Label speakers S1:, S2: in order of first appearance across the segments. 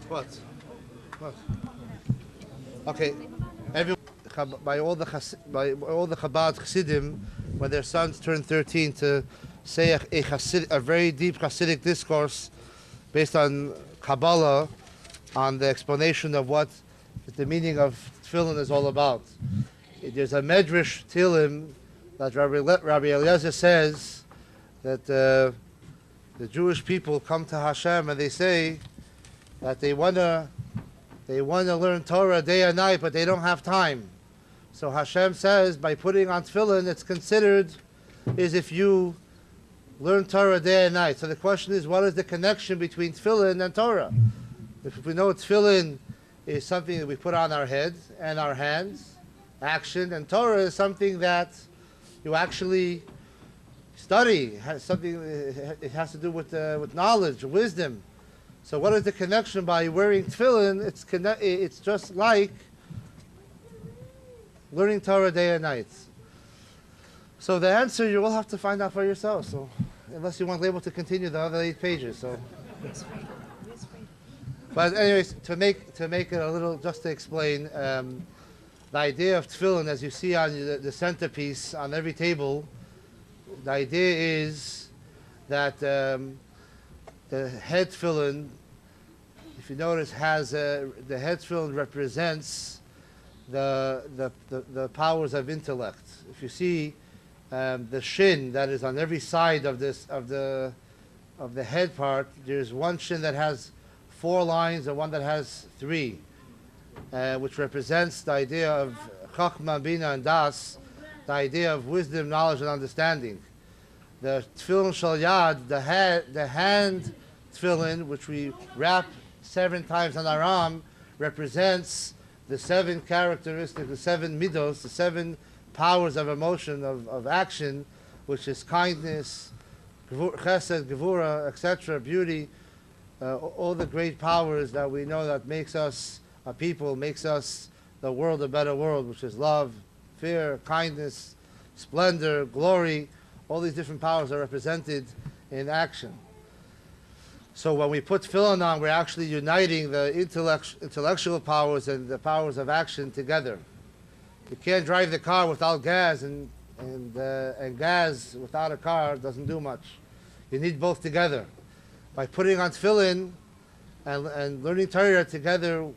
S1: What? Okay, by all the Chabad Chassidim, when their sons turn 13, to say a very deep Chassidic discourse based on Kabbalah, on the explanation of what the meaning of tefillin is all about. There's a Medrash Tilim that Rabbi Eliezer says that the Jewish people come to Hashem and they say that they wanna learn Torah day and night, but they don't have time. So Hashem says, by putting on tefillin, it's considered as if you learn Torah day and night. So the question is, what is the connection between tefillin and Torah? If we know tefillin is something that we put on our head and our hands, action, and Torah is something that you actually study. It has to do with knowledge, wisdom. So what is the connection by wearing tefillin? It's just like learning Torah day and night. So the answer you will have to find out for yourself. So unless you want Leibel to continue the other 8 pages. So. But anyways, to make it a little, just to explain, the idea of tefillin, as you see on the centerpiece on every table, the idea is that the head tefillin, if you notice, has the head tefillin represents the powers of intellect. If you see the shin that is on every side of the head part, there's one shin that has 4 lines and one that has 3, which represents the idea of Chachma, Bina, and Das, the idea of wisdom, knowledge, and understanding. The tefillin shel yad, the hand tefillin, which we wrap 7 times on our arm, represents the 7 characteristics, the 7 midos, the 7 powers of emotion, of action, which is kindness, chesed, gevura, etc., beauty, all the great powers that we know that makes us a people, makes us the world a better world, which is love, fear, kindness, splendor, glory. All these different powers are represented in action. So when we put tefillin on, we're actually uniting the intellectual powers and the powers of action together. You can't drive the car without gas, and gas without a car doesn't do much. You need both together. By putting on tefillin and learning Torah together,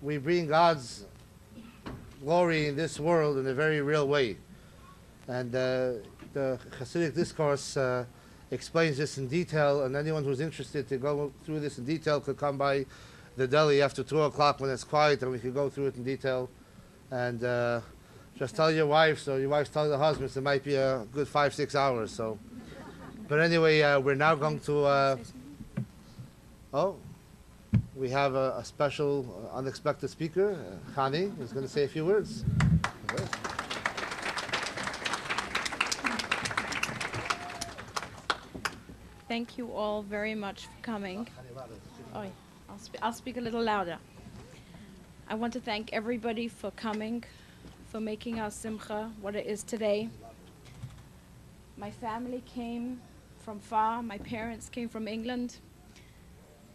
S1: we bring God's glory in this world in a very real way. And the Hasidic discourse explains this in detail, and anyone who's interested to go through this in detail could come by the deli after 2 o'clock when it's quiet, and we could go through it in detail. And just tell your wife, so your wife's telling the husbands, it might be a good 5-6 hours. So, but anyway, we're now going to we have a special unexpected speaker, Chani, who's going to say a few words. Okay.
S2: Thank you all very much for coming. Oh, I'll speak a little louder. I want to thank everybody for coming, for making our simcha what it is today. My family came from far. My parents came from England.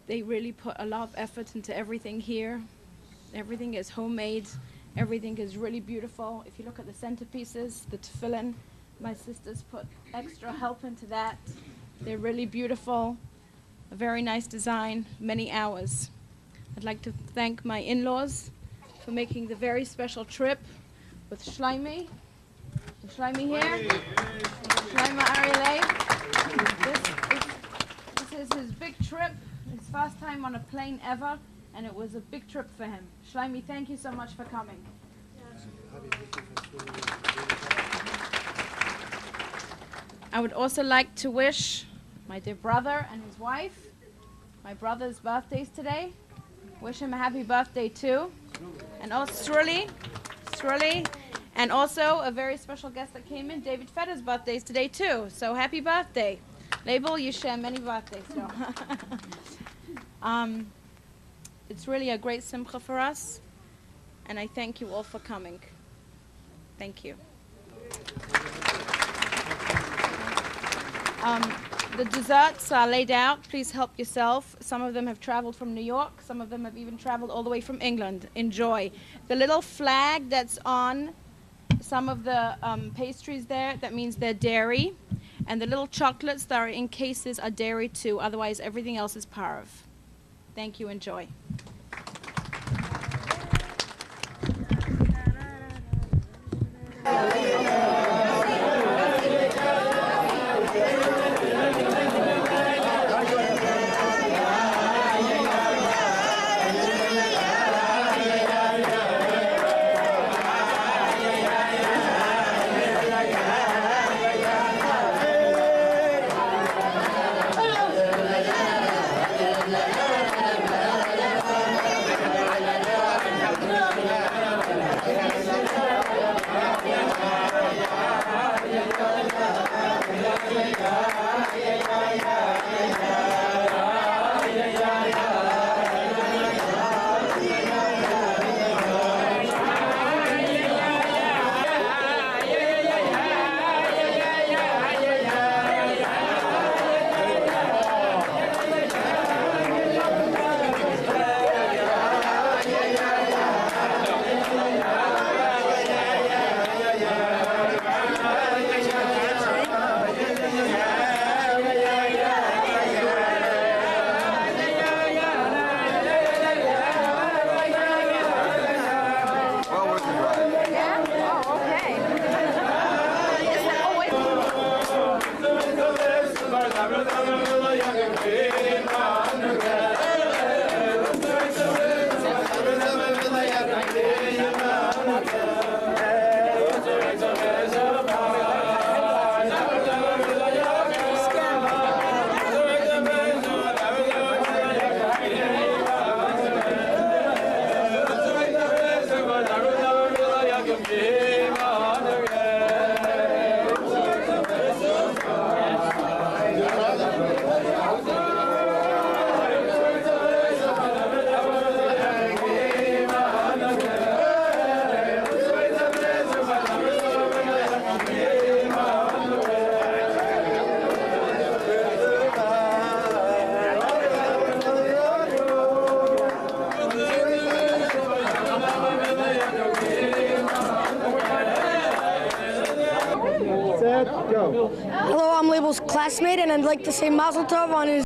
S2: They really put a lot of effort into everything here. Everything is homemade. Everything is really beautiful. If you look at the centerpieces, the tefillin, my sisters put extra help into that. They're really beautiful. A very nice design, many hours. I'd like to thank my in-laws for making the very special trip with Shlomi, Shlomi here. Shlomo Arieleh. This is his big trip. His first time on a plane ever, and it was a big trip for him. Shlomi, thank you so much for coming. I would also like to wish my dear brother and his wife, my brother's birthday's today. Wish him a happy birthday too. And also Sruli, and also a very special guest that came in, David Fetter's birthday is today too. So happy birthday. Leibel, you share many birthdays. So. It's really a great simcha for us, and I thank you all for coming. Thank you. The desserts are laid out. Please help yourself. Some of them have traveled from New York. Some of them have even traveled all the way from England. Enjoy. The little flag that's on some of the pastries there, that means they're dairy. And the little chocolates that are in cases are dairy too. Otherwise, everything else is parv. Thank you. Enjoy.
S3: Hello, I'm Leibel's classmate, and I'd like to say Mazel Tov on his